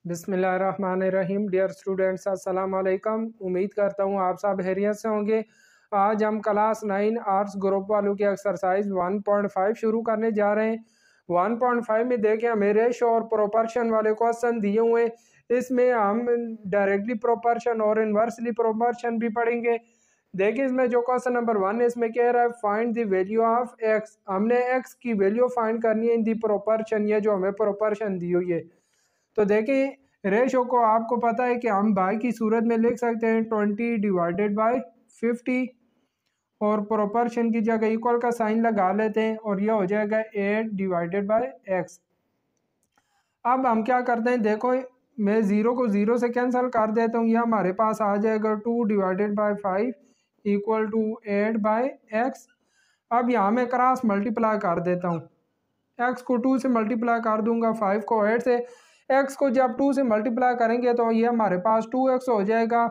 बिस्मिल्लाहिर्रहमानिर्रहीम। Dear students, अस्सलाम वालेकुम। उम्मीद करता हूँ आप सब खैरियत से होंगे। आज हम क्लास 9 आर्ट्स ग्रुप वालों की एक्सरसाइज 1.5 शुरू करने जा रहे हैं। 1.5 में देखें हमें रेशो और प्रोपोर्शन वाले क्वेश्चन दिए हुए। इसमें हम डायरेक्टली प्रोपोर्शन और इन्वर्सली प्रोपोर्शन भी पढ़ेंगे। देखिए इसमें जो क्वेश्चन नंबर 1 है इसमें कह रहा है find the value of x. हमने एक्स की वैल्यू फाइंड करनी है इन दी प्रोपोर्शन, ये जो हमें प्रोपोर्शन दी हुई है। तो देखिए रेशो को आपको पता है कि हम बाई की सूरत में लिख सकते हैं 20 डिवाइडेड बाय 50 और प्रोपोर्शन की जगह इक्वल का साइन लगा लेते हैं और यह हो जाएगा 8 डिवाइडेड बाय एक्स। अब हम क्या करते हैं, देखो मैं ज़ीरो को ज़ीरो से कैंसिल कर देता हूँ, यह हमारे पास आ जाएगा 2 divided by 5 equal to 8 by x. अब यहाँ मैं क्रॉस मल्टीप्लाई कर देता हूँ, एक्स को 2 से मल्टीप्लाई कर दूंगा, 5 को 8 से। एक्स को जब 2 से मल्टीप्लाई करेंगे तो ये हमारे पास 2x हो जाएगा।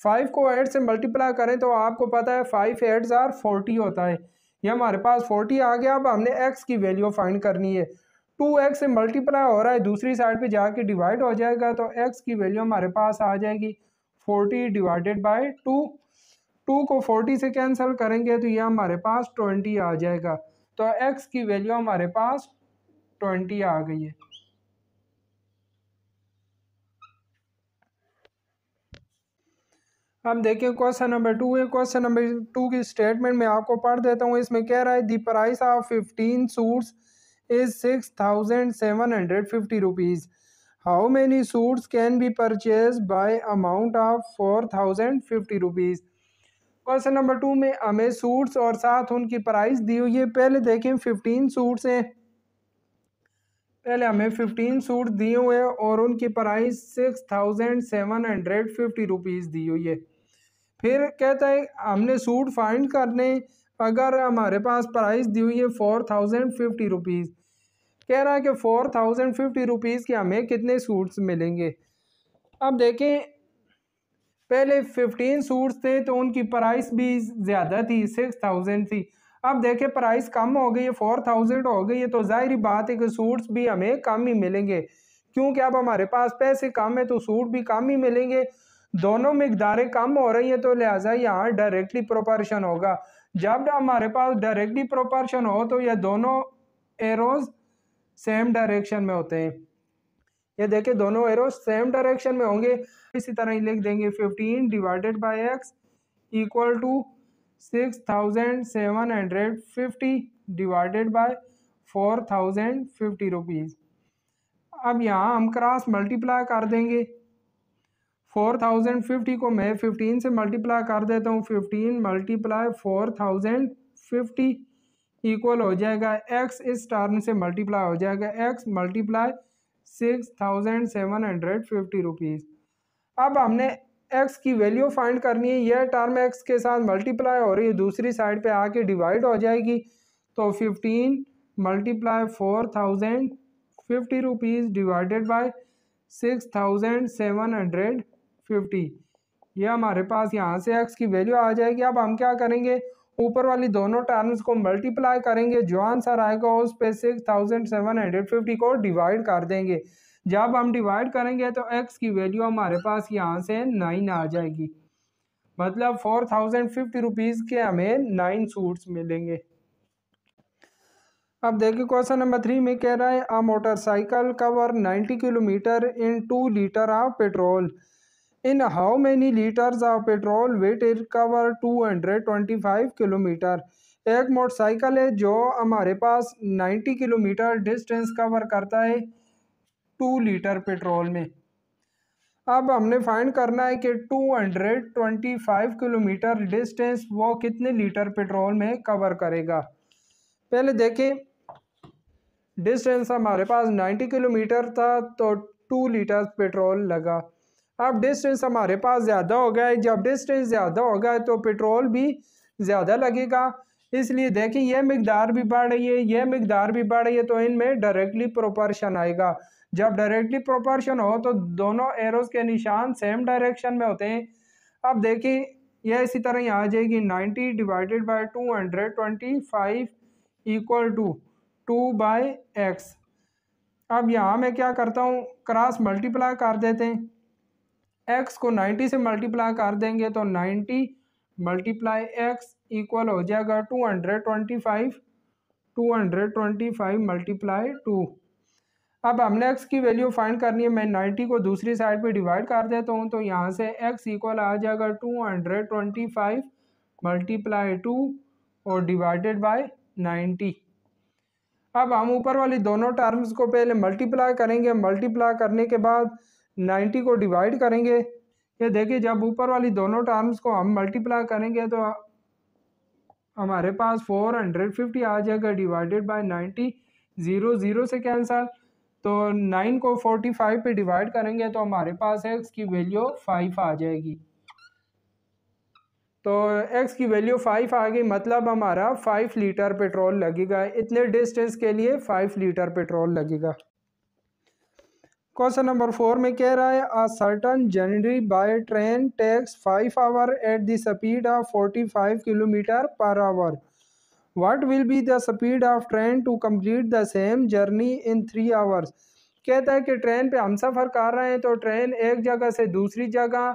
5 को 8 से मल्टीप्लाई करें तो आपको पता है 5 8 जार 40 होता है, ये हमारे पास 40 आ गया। अब हमने x की वैल्यू फाइंड करनी है। 2x से मल्टीप्लाई हो रहा है, दूसरी साइड पे जाके डिवाइड हो जाएगा तो x की वैल्यू हमारे पास आ जाएगी 40 डिवाइडेड बाय 2। 2 को 40 से कैंसिल करेंगे तो ये हमारे पास 20 आ जाएगा। तो x की वैल्यू हमारे पास 20 आ गई है। अब देखिए क्वेश्चन नंबर 2 है। क्वेश्चन नंबर 2 की स्टेटमेंट में आपको पढ़ देता हूँ। इसमें कह रहा है the price of 15 suits is 6750 rupees. How many suits can be purchase by amount of 4050 rupees. Question number 2 में हमें सूट्स और साथ उनकी प्राइस दी हुई है। पहले देखें 15 सूट्स हैं, पहले हमें 15 सूट दिए हुए हैं और उनकी प्राइस 6750 रुपीज़ दी हुई है। फिर कहता है हमने सूट फाइंड करने, अगर हमारे पास प्राइस दी हुई है 4050 रुपीज़। कह रहा है कि 4050 रुपीज़ के हमें कितने सूट्स मिलेंगे। अब देखें पहले 15 सूट्स थे तो उनकी प्राइस भी ज़्यादा थी, 6000 थी। अब देखें प्राइस कम हो गई है, 4000 हो गई है, तो जाहिर बात है कि सूट्स भी हमें कम ही मिलेंगे, क्योंकि अब हमारे पास पैसे कम है तो सूट भी कम ही मिलेंगे। दोनों मिकदारें कम हो रही हैं तो लिहाजा यहाँ डायरेक्टली प्रोपोर्शन होगा। जब हमारे पास डायरेक्टली प्रोपोर्शन हो तो ये दोनों एरोज सेम डायरेक्शन में होते हैं। ये देखिए दोनों एरो सेम डायरेक्शन में होंगे। इसी तरह ही लिख देंगे 15 divided by x equal to 6750 divided by 4050 rupees. अब यहाँ हम क्रॉस मल्टीप्लाई कर देंगे। 4050 को मैं 15 से मल्टीप्लाई कर देता हूँ। 15 मल्टीप्लाई 4050 इक्वल हो जाएगा x, इस टर्म से मल्टीप्लाई हो जाएगा x मल्टीप्लाई 6750 रुपीज़। अब हमने x की वैल्यू फाइंड करनी है। यह टर्म x के साथ मल्टीप्लाई हो रही है, दूसरी साइड पे आके डिवाइड हो जाएगी। तो 15 मल्टीप्लाई 4050 रुपीज़ डिवाइडेड बाय 6750, यह हमारे पास यहाँ से x की वैल्यू आ जाएगी। अब हम क्या करेंगे, ऊपर वाली दोनों टर्म्स को मल्टीप्लाई करेंगे, जो आंसर आएगा उस पे 6750 को डिवाइड कर देंगे। जब हम डिवाइड करेंगे तो x की वैल्यू हमारे पास यहाँ से 9 आ जाएगी, मतलब 4050 रुपीज़ के हमें 9 सूट्स मिलेंगे। अब देखिए क्वेश्चन नंबर 3 में कह रहा है a motorcycle cover 90 kilometre in 2 litre of petrol. In how many litres of petrol will it cover 225 kilometre. एक मोटरसाइकिल है जो हमारे पास 90 किलोमीटर डिस्टेंस कवर करता है 2 लीटर पेट्रोल में। अब हमने फाइंड करना है कि 225 किलोमीटर डिस्टेंस वो कितने लीटर पेट्रोल में कवर करेगा। पहले देखें डिस्टेंस हमारे पास 90 किलोमीटर था तो 2 लीटर पेट्रोल लगा। अब डिस्टेंस हमारे पास ज़्यादा हो गया है, जब डिस्टेंस ज़्यादा होगा तो पेट्रोल भी ज़्यादा लगेगा, इसलिए देखिए यह मिकदार भी बढ़ रही है, यह मिकदार भी बढ़ रही है, तो इनमें डायरेक्टली प्रोपोर्शन आएगा। जब डायरेक्टली प्रोपोर्शन हो तो दोनों एरोज के निशान सेम डायरेक्शन में होते हैं। अब देखिए यह इसी तरह यहाँ आ जाएगी 90 divided by 225 equal to 2 by x. अब यहाँ मैं क्या करता हूँ, क्रॉस मल्टीप्लाई कर देते हैं। x को 90 से मल्टीप्लाई कर देंगे तो 90 मल्टीप्लाई x इक्वल हो जाएगा 225, 225 मल्टीप्लाई 2। अब हमने x की वैल्यू फाइंड करनी है, मैं 90 को दूसरी साइड पे डिवाइड कर देता हूँ, तो यहाँ से x इक्वल आ जाएगा 225 मल्टीप्लाई 2 और डिवाइडेड बाय 90। अब हम ऊपर वाली दोनों टर्म्स को पहले मल्टीप्लाई करेंगे, मल्टीप्लाई करने के बाद 90 को डिवाइड करेंगे। ये देखिए जब ऊपर वाली दोनों टर्म्स को हम मल्टीप्लाई करेंगे तो हमारे पास 450 आ जाएगा डिवाइडेड बाय 90, 0 0 से कैंसल, तो 9 को 45 पे डिवाइड करेंगे तो हमारे पास x की वैल्यू 5 आ जाएगी। तो x की वैल्यू 5 आ गई, मतलब हमारा 5 लीटर पेट्रोल लगेगा, इतने डिस्टेंस के लिए 5 लीटर पेट्रोल लगेगा। क्वेश्चन नंबर 4 में कह रहा है a certain journey by train takes 5 hour at the speed of 45 kilometre per hour. What will be the speed of train to complete the same journey in 3 hours. कहता है कि train पे हम सफ़र कर रहे हैं तो ट्रेन एक जगह से दूसरी जगह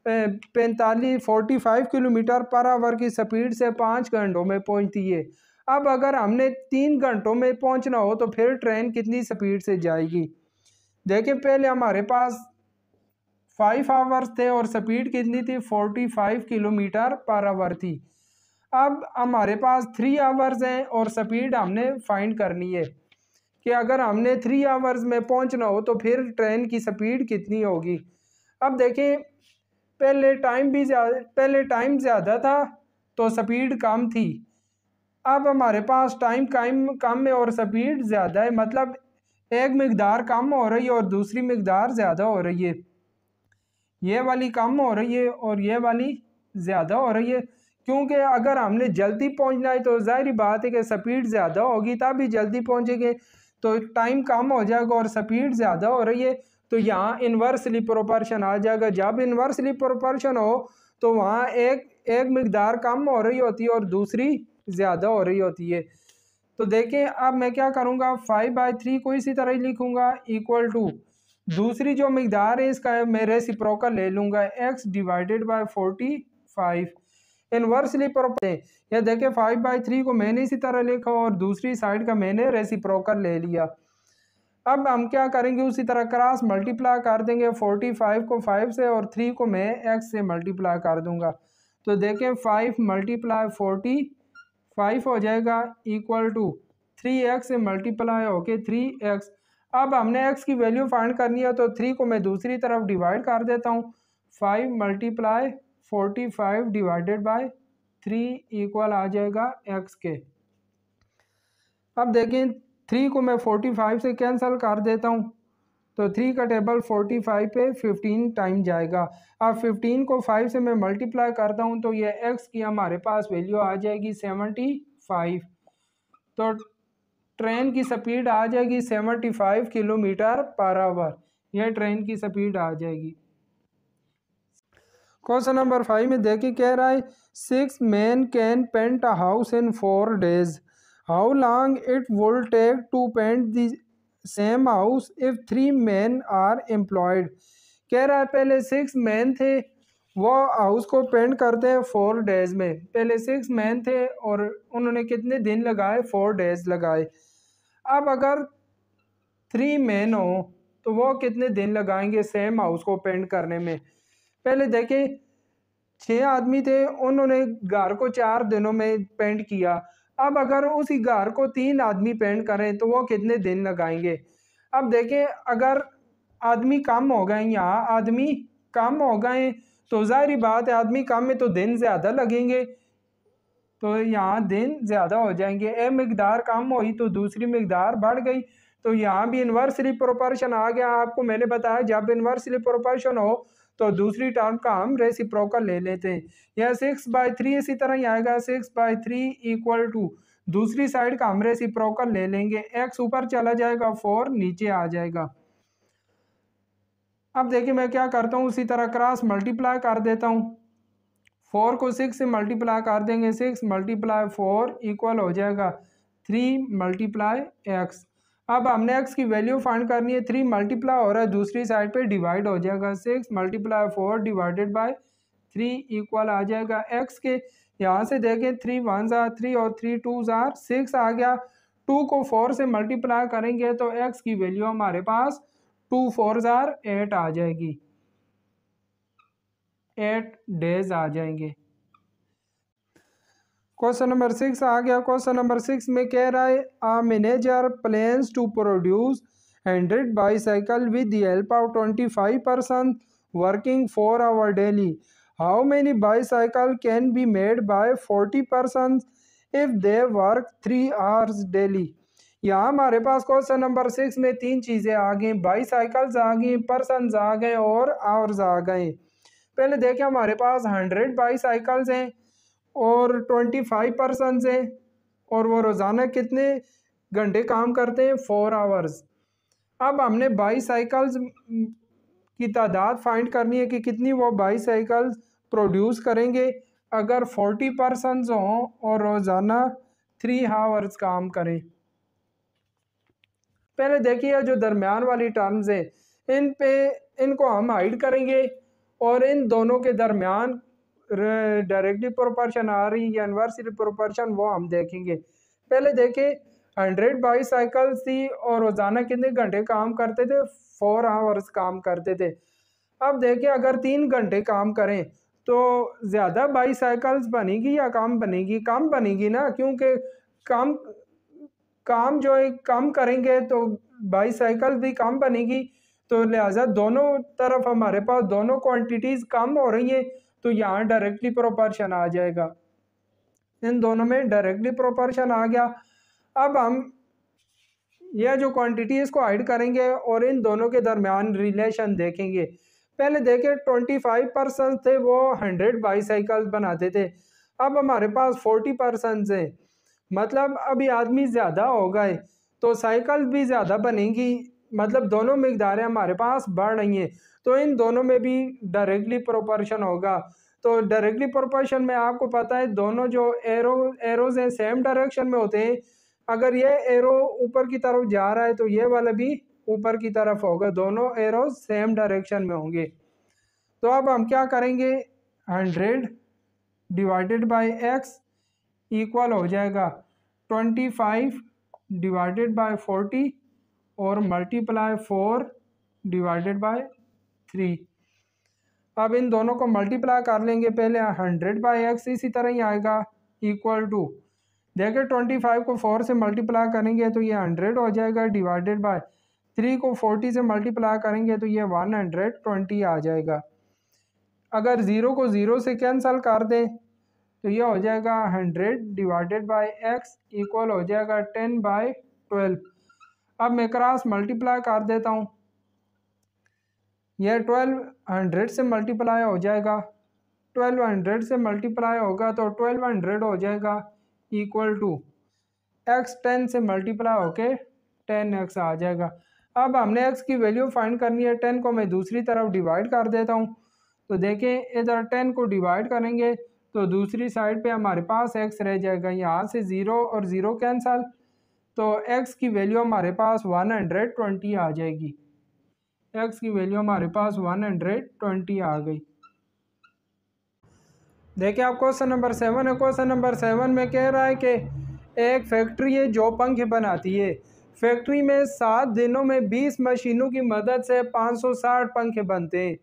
45 किलोमीटर पर आवर की स्पीड से 5 घंटों में पहुंचती है। अब अगर हमने 3 घंटों में पहुंचना हो तो फिर ट्रेन कितनी स्पीड से जाएगी। देखिए पहले हमारे पास 5 आवर्स थे और स्पीड कितनी थी, 45 किलोमीटर पर आवर थी। अब हमारे पास 3 आवर्स हैं और स्पीड हमने फाइंड करनी है कि अगर हमने 3 आवर्स में पहुंचना हो तो फिर ट्रेन की स्पीड कितनी होगी। अब देखें पहले टाइम ज़्यादा था तो स्पीड कम थी, अब हमारे पास टाइम कम है और स्पीड ज़्यादा है, मतलब एक मिकदार कम हो रही है और दूसरी मिकदार ज़्यादा हो रही है। ये वाली कम हो रही है और ये वाली ज़्यादा हो रही है, क्योंकि अगर हमने जल्दी पहुंचना है तो जाहिर बात है कि स्पीड ज़्यादा होगी तभी जल्दी पहुंचेंगे, तो टाइम कम हो जाएगा और स्पीड ज़्यादा हो रही है, तो यहाँ इन्वर्सली प्रोपोर्शन आ जाएगा। जब इन्वर्सली प्रोपोर्शन हो तो वहाँ एक मिकदार कम हो रही होती है और दूसरी ज़्यादा हो रही होती है। तो देखें अब मैं क्या करूँगा, 5/3 को इसी तरह ही लिखूँगा इक्वल टू दूसरी जो मिकदार है इसका मैं रेसिप्रोकल ले लूँगा x divided by 45 inversely proportional. या देखें 5/3 को मैंने इसी तरह लिखा और दूसरी साइड का मैंने रेसिप्रोकल ले लिया। अब हम क्या करेंगे, उसी तरह क्रॉस मल्टीप्लाई कर देंगे, 45 को 5 से और 3 को मैं x से मल्टीप्लाई कर दूंगा। तो देखें 5 मल्टीप्लाई 45 हो जाएगा इक्वल टू 3x से मल्टीप्लाई होके 3x। अब हमने x की वैल्यू फाइंड करनी है तो 3 को मैं दूसरी तरफ डिवाइड कर देता हूँ, 5 मल्टीप्लाई 45 डिवाइडेड बाय 3 इक्वल आ जाएगा x के। अब देखें 3 को मैं 45 से कैंसिल कर देता हूँ, तो 3 का टेबल 45 पे 15 टाइम जाएगा। अब 15 को 5 से मैं मल्टीप्लाई करता हूँ तो ये x की हमारे पास वैल्यू आ जाएगी 75। तो ट्रेन की स्पीड आ जाएगी 75 किलोमीटर पर आवर, यह ट्रेन की स्पीड आ जाएगी। क्वेश्चन नंबर 5 में देखिए कह रहा है 6 men can paint a house in 4 days। How long it will take to paint the same house if 3 men are employed. कह रहा है पहले 6 men थे, वो हाउस को पेंट करते हैं 4 days में। पहले 6 men थे और उन्होंने कितने दिन लगाए, 4 days लगाए। अब अगर 3 men हो तो वो कितने दिन लगाएंगे सेम हाउस को पेंट करने में। पहले देखें 6 आदमी थे, उन्होंने घर को 4 दिनों में पेंट किया। अब अगर उसी घर को 3 आदमी पेंट करें तो वो कितने दिन लगाएंगे। अब देखें अगर आदमी कम हो गए, यहाँ आदमी कम हो गए तो जाहिर बात है आदमी कम में तो दिन ज़्यादा लगेंगे, तो यहाँ दिन ज़्यादा हो जाएंगे। एक मिकदार कम हुई तो दूसरी मिकदार बढ़ गई, तो यहाँ भी इन्वर्सली प्रोपोर्शन आ गया। आपको मैंने बताया जब इन्वर्सली प्रोपोर्शन हो तो दूसरी टर्म का हम रेसिप्रोकल ले लेते हैं। यह 6/3 इसी तरह ही आएगा, 6/3 इक्वल टू दूसरी साइड का हम रेसिप्रोकल ले लेंगे, x ऊपर चला जाएगा 4 नीचे आ जाएगा। अब देखिए मैं क्या करता हूँ, उसी तरह क्रॉस मल्टीप्लाई कर देता हूँ, 4 को 6 से मल्टीप्लाई कर देंगे, 6 मल्टीप्लाई 4 इक्वल हो जाएगा 3 मल्टीप्लाई x। अब हमने x की वैल्यू फाइंड करनी है, 3 मल्टीप्लाई हो रहा है, दूसरी साइड पे डिवाइड हो जाएगा, 6 मल्टीप्लाई 4 डिवाइडेड बाय 3 इक्वल आ जाएगा x के। यहाँ से देखें 3 1 जार 3 और 3 2 जार 6 आ गया। 2 को 4 से मल्टीप्लाई करेंगे तो x की वैल्यू हमारे पास 2 4 जार 8 आ जाएगी, 8 डेज आ जाएंगे। क्वेश्चन नंबर 6 आ गया। क्वेश्चन नंबर 6 में कह रहा है a manager plans to produce 100 bicycle with the help of 25 person working 4 hour daily. How many bicycle can be made by 40 person if they work 3 hours daily. यहाँ हमारे पास question number 6 में 3 चीज़ें आ गई, bicycles आ गई, पर्सन आ गए और hours आ गए। पहले देखें हमारे पास 100 बाईसाइकिल्स हैं और 25 पर्सन हैं और वो रोज़ाना कितने घंटे काम करते हैं, 4 आवर्स। अब हमने बाईसाइकिल्स की तादाद फाइंड करनी है कि कितनी वो बाईसाइकिल्स प्रोड्यूस करेंगे अगर 40 पर्सन हों और रोज़ाना 3 आवर्स काम करें। पहले देखिए जो दरमियान वाली टर्म्स हैं इनको हम हाइड करेंगे और इन दोनों के दरमियान डायरेक्टली प्रोपोर्शन आ रही या इन्वर्सली प्रोपोर्शन वो हम देखेंगे। पहले देखें 100 बाईसाइकिल थी और रोज़ाना कितने घंटे काम करते थे, 4 आवर्स काम करते थे। अब देखें अगर 3 घंटे काम करें तो ज़्यादा बाईसाइकिल्स बनेगी या कम बनेगी, कम बनेगी ना, क्योंकि काम जो है कम करेंगे तो बाईसाइकिल भी कम बनेगी, तो लिहाजा दोनों तरफ हमारे पास दोनों क्वांटिटीज़ कम हो रही हैं, तो यहाँ डायरेक्टली प्रोपोर्शन आ जाएगा, इन दोनों में डायरेक्टली प्रोपोर्शन आ गया। अब हम यह जो क्वांटिटी है इसको हाइड करेंगे और इन दोनों के दरमियान रिलेशन देखेंगे। पहले देखें 25 पर्सन थे वो 100 बाईसाइकिल बनाते थे, अब हमारे पास 40 पर्सन हैं, मतलब अभी आदमी ज़्यादा हो गए तो साइकिल भी ज़्यादा बनेंगी, मतलब दोनों मकदारें हमारे पास बढ़ रही हैं, तो इन दोनों में भी डायरेक्टली प्रोपोर्शन होगा। तो डायरेक्टली प्रोपोर्शन में आपको पता है दोनों जो एरोज हैं सेम डायरेक्शन में होते हैं, अगर ये एरो ऊपर की तरफ जा रहा है तो ये वाला भी ऊपर की तरफ होगा, दोनों एरोज सेम डायरेक्शन में होंगे। तो अब हम क्या करेंगे, 100 डिवाइडेड बाई एक्स इक्वल हो जाएगा 25 डिवाइडेड बाय 40 और मल्टीप्लाई 4 डिवाइडेड बाय 3। अब इन दोनों को मल्टीप्लाई कर लेंगे, पहले 100 बाई एक्स इसी तरह ही आएगा इक्वल टू, देखिए 25 को 4 से मल्टीप्लाई करेंगे तो ये 100 हो जाएगा, डिवाइडेड बाय 3 को 40 से मल्टीप्लाई करेंगे तो ये 120 आ जाएगा। अगर 0 को 0 से कैंसिल कर दें तो ये हो जाएगा 100 डिवाइडेड बाई एक्स इक्वल हो जाएगा 10 बाई 12। अब मैं क्रॉस मल्टीप्लाई कर देता हूँ, यह 1200 से मल्टीप्लाई हो जाएगा, 1200 से मल्टीप्लाई होगा तो 1200 हो जाएगा इक्वल टू x 10 से मल्टीप्लाई होके 10x आ जाएगा। अब हमने x की वैल्यू फाइंड करनी है, 10 को मैं दूसरी तरफ डिवाइड कर देता हूँ, तो देखें इधर 10 को डिवाइड करेंगे तो दूसरी साइड पे हमारे पास x रह जाएगा, यहाँ से 0 और 0 कैंसल, तो x की वैल्यू हमारे पास 120 आ जाएगी, x की वैल्यू हमारे पास 120 आ गई। देखिए आप क्वेश्चन नंबर 7 है। क्वेश्चन नंबर 7 में कह रहा है कि एक फैक्ट्री है जो पंखे बनाती है, फैक्ट्री में 7 दिनों में 20 मशीनों की मदद से 560 पंखे बनते हैं,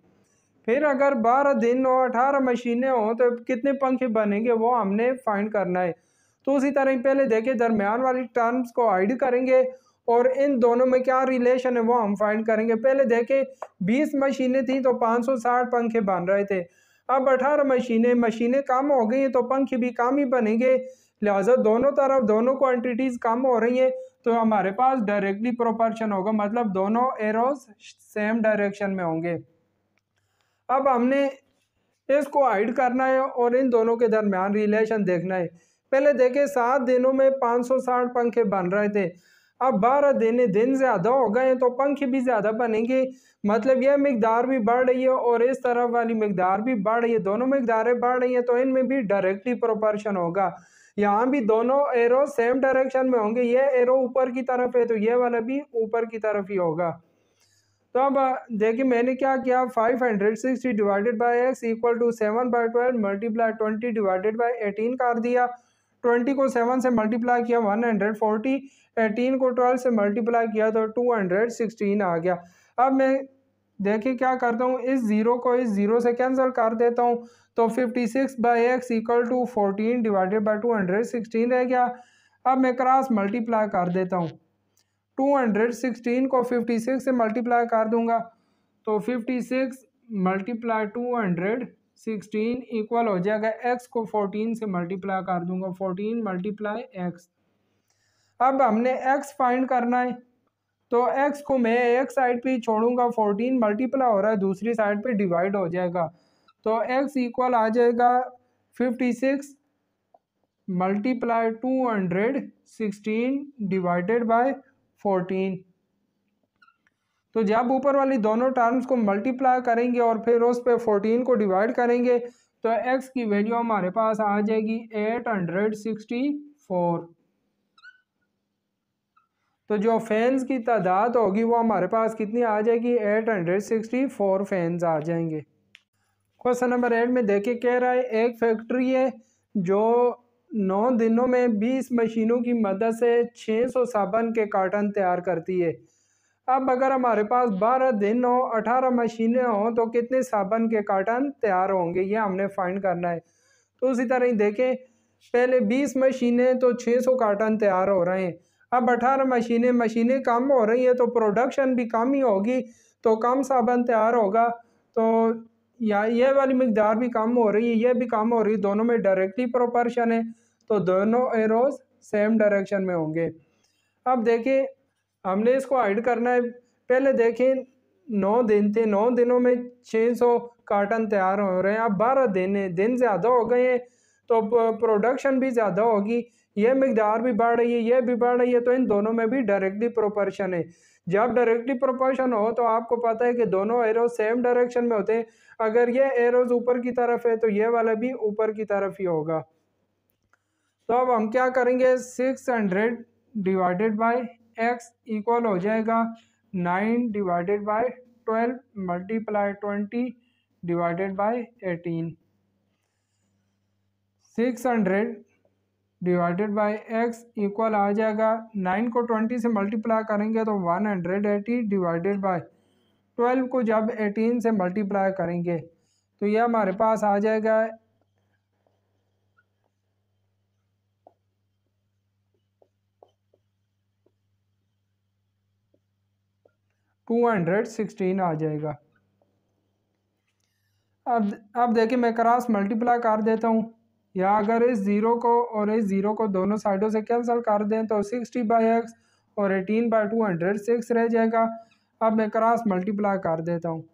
फिर अगर 12 दिन और 18 मशीनें हों तो कितने पंखे बनेंगे वो हमने फाइंड करना है। तो उसी तरह पहले देखिए दरमियान वाली टर्म्स को हाइड करेंगे और इन दोनों में क्या रिलेशन है वो हम फाइंड करेंगे। पहले देखें 20 मशीनें थी तो 560 पंखे बन रहे थे, अब 18 मशीनें कम हो गई हैं तो पंखे भी कम ही बनेंगे, लिहाजा दोनों तरफ दोनों क्वांटिटीज़ कम हो रही हैं, तो हमारे पास डायरेक्टली प्रोपोर्शन होगा, मतलब दोनों एरोज सेम डायरेक्शन में होंगे। अब हमने इसको हाइड करना है और इन दोनों के दरमियान रिलेशन देखना है। पहले देखें 7 दिनों में 560 पंखे बन रहे थे, अब 12 दिन ज़्यादा हो गए तो पंखे भी ज़्यादा बनेंगे, मतलब यह मकदार भी बढ़ रही है और इस तरफ वाली मकदार भी बढ़ रही है, दोनों मकदारें बढ़ रही हैं तो इनमें भी डायरेक्टली प्रोपोर्शन होगा। यहाँ भी दोनों एरो सेम डायरेक्शन में होंगे, ये एरो ऊपर की तरफ है तो ये वाला भी ऊपर की तरफ ही होगा। तो अब देखिए मैंने क्या किया, 560 divided by x equal to 7/12 multiply 20 divided by 18 कर दिया। 20 को 7 से मल्टीप्लाई किया 140, 18 को 12 से मल्टीप्लाई किया तो 216 आ गया। अब मैं देखिए क्या करता हूँ, इस ज़ीरो को इस ज़ीरो से कैंसिल कर देता हूँ तो 56/x equal to 14 divided by 216 रह गया। अब मैं क्रॉस मल्टीप्लाई कर देता हूँ, 216 को 56 से मल्टीप्लाई कर दूंगा तो 56 मल्टीप्लाई 216 इक्वल हो जाएगा, x को 14 से मल्टीप्लाई कर दूंगा, 14 मल्टीप्लाई x। अब हमने x फाइंड करना है तो x को मैं एक साइड पे छोड़ूंगा, 14 मल्टीप्लाई हो रहा है दूसरी साइड पे डिवाइड हो जाएगा तो x इक्वल आ जाएगा 56 मल्टीप्लाई 216 डिवाइडेड बाय 14। तो जब ऊपर वाली दोनों टर्म्स को मल्टीप्लाई करेंगे और फिर उस पे 14 को डिवाइड करेंगे तो x की वैल्यू हमारे पास आ जाएगी 864। तो जो फैंस की तादाद होगी वो हमारे पास कितनी आ जाएगी, 864 फैंस आ जाएंगे। क्वेश्चन नंबर 8 में देखिए कह रहा है एक फैक्ट्री है जो 9 दिनों में 20 मशीनों की मदद से 600 साबुन के कार्टन तैयार करती है। अब अगर हमारे पास 12 दिन हो, 18 मशीनें हों तो कितने साबुन के कार्टन तैयार होंगे, ये हमने फाइंड करना है। तो उसी तरह ही देखें, पहले 20 मशीनें तो 600 कार्टन तैयार हो रहे हैं। अब 18 मशीनें कम हो रही हैं तो प्रोडक्शन भी कम ही होगी तो कम साबुन तैयार होगा। तो या ये वाली मिकदार भी कम हो रही है, ये भी कम हो रही है, दोनों में डायरेक्टली प्रोपोर्शन है तो दोनों एरोज सेम डायरेक्शन में होंगे। अब देखें हमने इसको हाइड करना है। पहले देखें 9 दिन थे, 9 दिनों में 600 कार्टन तैयार हो रहे हैं। अब 12 दिन है, दिन ज़्यादा हो गए हैं तो प्रोडक्शन भी ज़्यादा होगी, ये मिकदार भी बढ़ रही है, ये भी बढ़ रही है, तो इन दोनों में भी डायरेक्टली प्रोपोर्शन है। जब डायरेक्टली प्रोपोर्शन हो तो आपको पता है कि दोनों एरोज सेम डायरेक्शन में होते हैं। अगर ये एरोज ऊपर की तरफ है तो ये वाला भी ऊपर की तरफ ही होगा। तो अब हम क्या करेंगे, 600 डिवाइडेड बाय x इक्वल हो जाएगा 9 divided by 12 multiply 20 divided by 18। 600 divided by x equal आ जाएगा, 9 को 20 से मल्टीप्लाई करेंगे तो 180 डिवाइडेड बाय 12 को जब 18 से मल्टीप्लाई करेंगे तो यह हमारे पास आ जाएगा 216 आ जाएगा। अब देखिए मैं क्रॉस मल्टीप्लाई कर देता हूँ, या अगर इस ज़ीरो को और इस ज़ीरो को दोनों साइडों से कैंसिल कर दें तो 60/x और 18/206 रह जाएगा। अब मैं क्रॉस मल्टीप्लाई कर देता हूँ,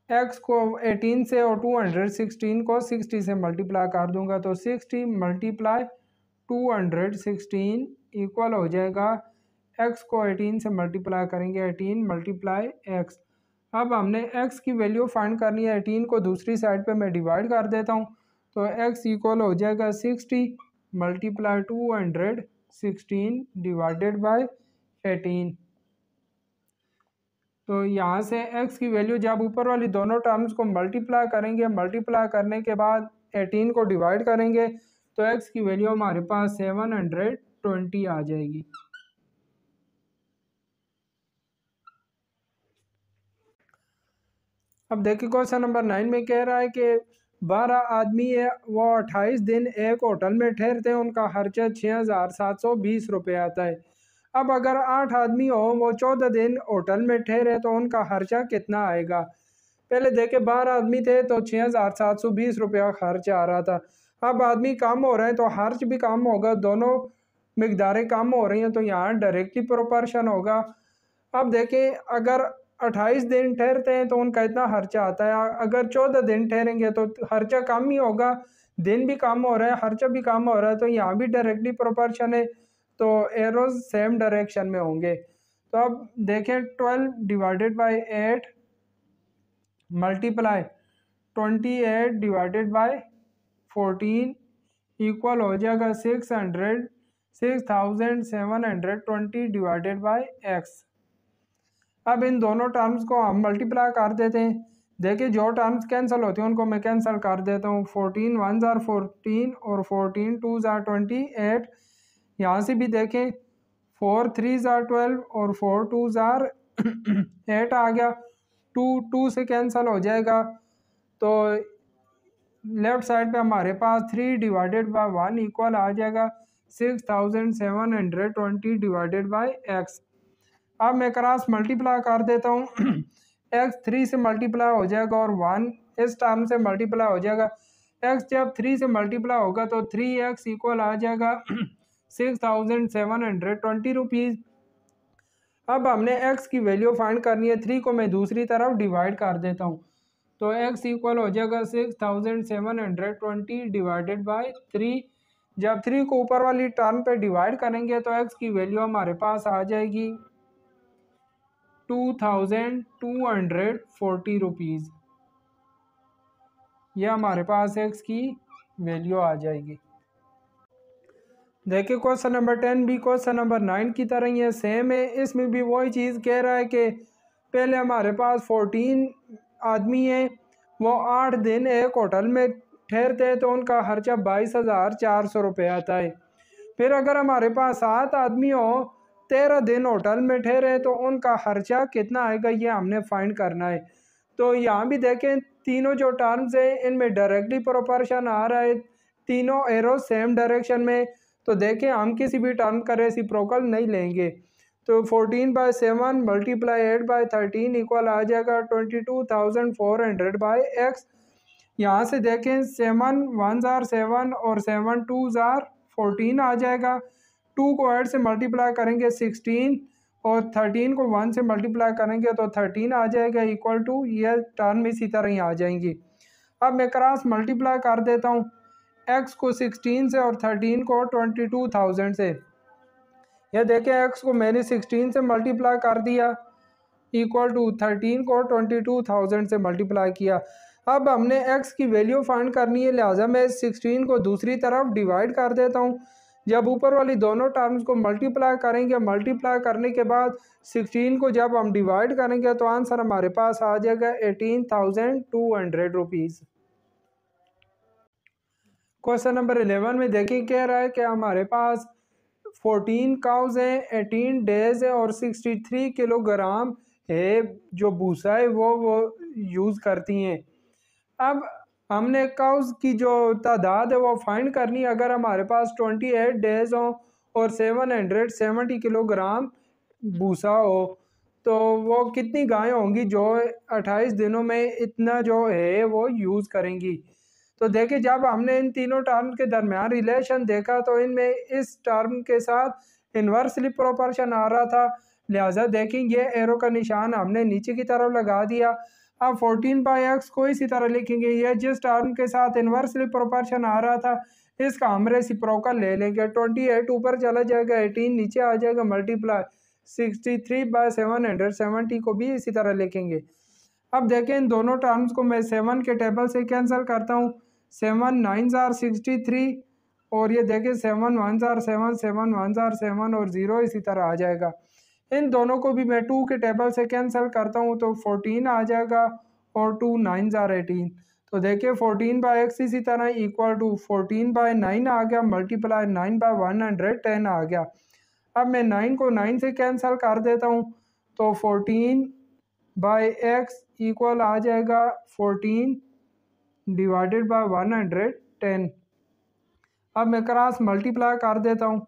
x को 18 से और 216 को 60 से मल्टीप्लाई कर दूंगा तो 60 मल्टीप्लाई 216 इक्वल हो जाएगा, x को 18 से मल्टीप्लाई करेंगे 18 मल्टीप्लाई x। अब हमने x की वैल्यू फाइंड करनी है, 18 को दूसरी साइड पे मैं डिवाइड कर देता हूँ तो x इक्वल हो जाएगा 60 मल्टीप्लाई 216 डिवाइडेड बाय 18। तो यहाँ से x की वैल्यू जब ऊपर वाली दोनों टर्म्स को मल्टीप्लाई करेंगे, मल्टीप्लाई करने के बाद 18 को डिवाइड करेंगे तो x की वैल्यू हमारे पास 720 आ जाएगी। अब देखिए क्वेश्चन नंबर 9 में कह रहा है कि 12 आदमी है, वो 28 दिन एक होटल में ठहरते हैं, उनका खर्चा 6,720 रुपये आता है। अब अगर 8 आदमी हो, वो 14 दिन होटल में ठहरे तो उनका खर्चा कितना आएगा। पहले देखे 12 आदमी थे तो 6,720 रुपया खर्च आ रहा था। अब आदमी कम हो रहे हैं तो खर्च भी कम होगा, दोनों मिकदारें कम हो रही हैं तो यहाँ डायरेक्टली प्रोपोर्शन होगा। अब देखें अगर 28 दिन ठहरते हैं तो उनका इतना खर्चा आता है, अगर 14 दिन ठहरेंगे तो खर्चा कम ही होगा, दिन भी कम हो रहा है, खर्चा भी कम हो रहा है, तो यहाँ भी डायरेक्टली प्रोपोर्शन है तो एरोज सेम डायरेक्शन में होंगे। तो अब देखें 12 divided by 8 multiply 28 divided by 14 equal हो जाएगा 6,720 डिवाइडेड बाई एक्स। अब इन दोनों टर्म्स को हम मल्टीप्लाई कर देते हैं। देखिए जो टर्म्स कैंसिल होती हैं उनको मैं कैंसिल कर देता हूँ। 14 1 ज़ार 14 और 14 2 ज़ार 28। यहाँ से भी देखें 4 3 ज़ार 12 और 4 2 ज़ार 8 आ गया। 2 से कैंसिल हो जाएगा तो लेफ्ट साइड पे हमारे पास 3 डिवाइडेड बाई 1 इक्वल आ जाएगा 6,720 डिवाइडेड बाई एक्स। अब मैं क्रॉस मल्टीप्लाई कर देता हूँ। एक्स 3 से मल्टीप्लाई हो जाएगा और 1 इस टर्म से मल्टीप्लाई हो जाएगा। एक्स जब 3 से मल्टीप्लाई होगा तो 3x इक्वल आ जाएगा 6,720 रुपीज़। अब हमने x की वैल्यू फाइंड करनी है। 3 को मैं दूसरी तरफ डिवाइड कर देता हूँ तो x इक्वल हो जाएगा 6,720 डिवाइडेड बाई 3। जब 3 को ऊपर वाली टर्म पे डिवाइड करेंगे तो x की वैल्यू हमारे पास आ जाएगी 2,240 रुपीज़। यह हमारे पास x की वैल्यू आ जाएगी। देखिए क्वेश्चन नंबर 10 भी क्वेश्चन नंबर 9 की तरह ही है, सेम है। इसमें भी वही चीज़ कह रहा है कि पहले हमारे पास 14 आदमी हैं, वो 8 दिन एक होटल में ठहरते हैं तो उनका खर्चा 22,400 रुपये आता है। फिर अगर हमारे पास 7 आदमी हो 13 दिन होटल में ठहरे तो उनका खर्चा कितना आएगा, ये हमने फाइंड करना है। तो यहाँ भी देखें तीनों जो टर्म्स हैं इनमें डायरेक्टली प्रोपोर्शन आ रहा है, तीनों एरो सेम डायरेक्शन में। तो देखें हम किसी भी टर्म का रेसिप्रोकल नहीं लेंगे। तो 14/7 मल्टीप्लाई 8/13 इक्वल आ जाएगा 22,400 बाई एक्स। यहाँ से देखें 7 1 ज़ार 7 और 7 2 ज़ार 14 आ जाएगा। 2 को 8 से मल्टीप्लाई करेंगे 16 और 13 को 1 से मल्टीप्लाई करेंगे तो 13 आ जाएगा इक्वल टू, ये टर्म इसी तरह ही आ जाएंगी। अब मैं क्रॉस मल्टीप्लाई कर देता हूँ x को 16 से और 13 को 22,000 से। यह देखें x को मैंने 16 से मल्टीप्लाई कर दिया इक्वल टू 13 को 22,000 से मल्टीप्लाई किया। अब हमने x की वैल्यू फाइंड करनी है, लिहाजा मैं 16 को दूसरी तरफ डिवाइड कर देता हूँ। जब ऊपर वाली दोनों टर्म्स को मल्टीप्लाई करेंगे, मल्टीप्लाई करने के बाद 16 को जब हम डिवाइड करेंगे तो आंसर हमारे पास आ जाएगा 18,200 रुपीज़। क्वेश्चन नंबर 11 में देखिए कह रहा है कि हमारे पास 14 काउज हैं, 18 डेज है और 63 किलोग्राम है जो भूसा है वो यूज़ करती हैं। अब हमने काउज की जो तादाद है वो फाइंड करनी है। अगर हमारे पास 28 डेज हो और 770 किलोग्राम भूसा हो तो वो कितनी गायें होंगी जो 28 दिनों में इतना जो है वो यूज़ करेंगी। तो देखिए जब हमने इन तीनों टर्म के दरमियान रिलेशन देखा तो इनमें इस टर्म के साथ इन्वर्सली प्रोपोर्शन आ रहा था, लिहाजा देखेंगे एरो का निशान हमने नीचे की तरफ लगा दिया। अब 14/x को इसी तरह लिखेंगे, यह जिस टर्म के साथ इन्वर्सली प्रोपोर्शन आ रहा था इसका हम रेसिप्रोकल ले लेंगे। 28 ऊपर चला जाएगा, 18 नीचे आ जाएगा, मल्टीप्लाई 63/770 को भी इसी तरह लिखेंगे। अब देखें इन दोनों टर्म्स को मैं 7 के टेबल से कैंसिल करता हूँ। 7 9 ज़ार 63 और ये देखें 7 1 ज़ार 7 7 1 ज़ार 7 और 0 इसी तरह आ जाएगा। इन दोनों को भी मैं 2 के टेबल से कैंसिल करता हूँ तो 14 आ जाएगा और 2 9 ज़ार 18। तो देखिए 14/x इसी तरह इक्वल टू 14/9 आ गया, मल्टीप्लाई 9/110 आ गया। अब मैं 9 को 9 से कैंसिल कर देता हूँ तो 14/x इक्वल आ जाएगा 14 डिवाइडेड बाय 110। अब मैं क्रॉस मल्टीप्लाई कर देता हूँ।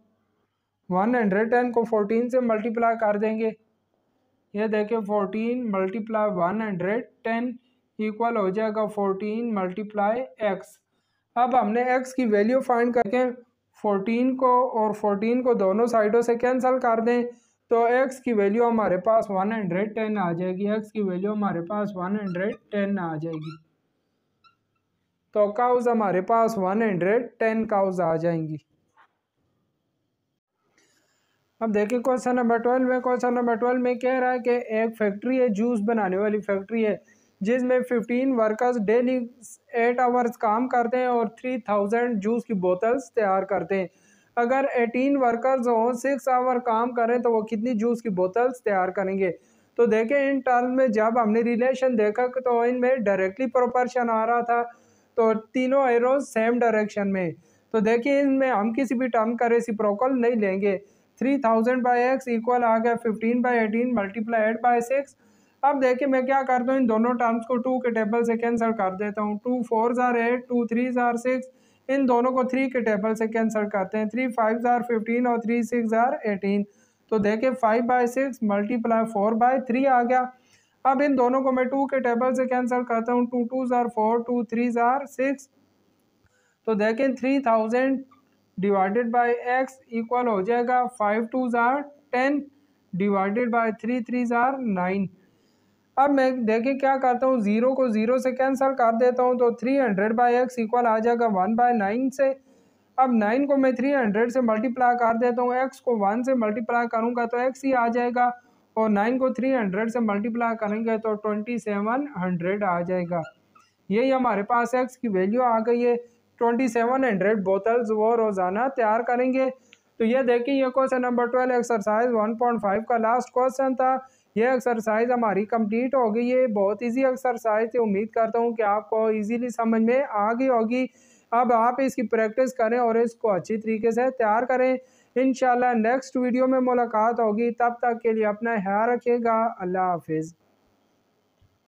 110 को 14 से मल्टीप्लाई कर देंगे, ये देखिए 14 मल्टीप्लाई 110 इक्वल हो जाएगा 14 मल्टीप्लाई x। अब हमने x की वैल्यू फाइंड करके 14 को और 14 को दोनों साइडों से कैंसिल कर दें तो x की वैल्यू हमारे पास 110 आ जाएगी। x की वैल्यू हमारे पास 110 आ जाएगी। तो काउज हमारे पास 110 काउज आ जाएंगी। अब देखिए क्वेश्चन नंबर 12 में, क्वेश्चन नंबर 12 में कह रहा है कि एक फैक्ट्री है, जूस बनाने वाली फैक्ट्री है, जिसमें 15 वर्कर्स डेली 8 आवर्स काम करते हैं और 3000 जूस की बोतल्स तैयार करते हैं। अगर 18 वर्कर्स हों 6 आवर काम करें तो वो कितनी जूस की बोतल्स तैयार करेंगे। तो देखें इन टर्म में जब हमने रिलेशन देखा तो इनमें डायरेक्टली प्रोपोर्शन आ रहा था, तो तीनों एरोज सेम डायरेक्शन में। तो देखिए इनमें हम किसी भी टर्म का रेसिप्रोकल नहीं लेंगे। 3000 बाई एक्स इक्वल आ गया 15 बाई 18 मल्टीप्लाइड बाई 6। अब देखिए मैं क्या करता हूँ, इन दोनों टर्म्स को 2 के टेबल से कैंसिल कर देता हूँ। 2 4 जार 8, 2 3 जार 6, इन दोनों को 3 के टेबल से कैंसिल करते हैं। 3 5 जार 15 और 3 6 जार 18। तो देखिए 5 बाई 6 मल्टीप्लाई 4 बाई 3 आ गया। अब इन दोनों को मैं 2 के टेबल से कैंसिल करता हूँ। 2 2 जार 4, 2 3 जार 6। तो देखें 3000 डिवाइडेड बाई एक्स इक्वल हो जाएगा 5 2 जार 10 डिवाइडेड बाई 3 3 जार 9। अब मैं देखिए क्या करता हूँ, ज़ीरो को ज़ीरो से कैंसिल कर देता हूँ। तो 300 बाई एक्स इक्वल आ जाएगा 1 बाई 9 से। अब 9 को मैं 300 से मल्टीप्लाई कर देता हूँ, एक्स को 1 से मल्टीप्लाई करूँगा तो एक्स ही आ जाएगा, और 9 को 300 से मल्टीप्लाई करेंगे तो 2700 आ जाएगा। यही हमारे पास एक्स की वैल्यू आ गई है। 2700 बोतल्स वो रोज़ाना तैयार करेंगे। तो ये देखिए ये क्वेश्चन नंबर 12 एक्सरसाइज 1.5 का लास्ट क्वेश्चन था। ये एक्सरसाइज हमारी कंप्लीट हो गई है। बहुत इजी एक्सरसाइज थी, उम्मीद करता हूँ कि आपको इजीली समझ में आ गई होगी। अब आप इसकी प्रैक्टिस करें और इसको अच्छी तरीके से तैयार करें। इंशाल्लाह नेक्स्ट वीडियो में मुलाकात होगी, तब तक के लिए अपना ख्याल रखिएगा। अल्लाह हाफिज़।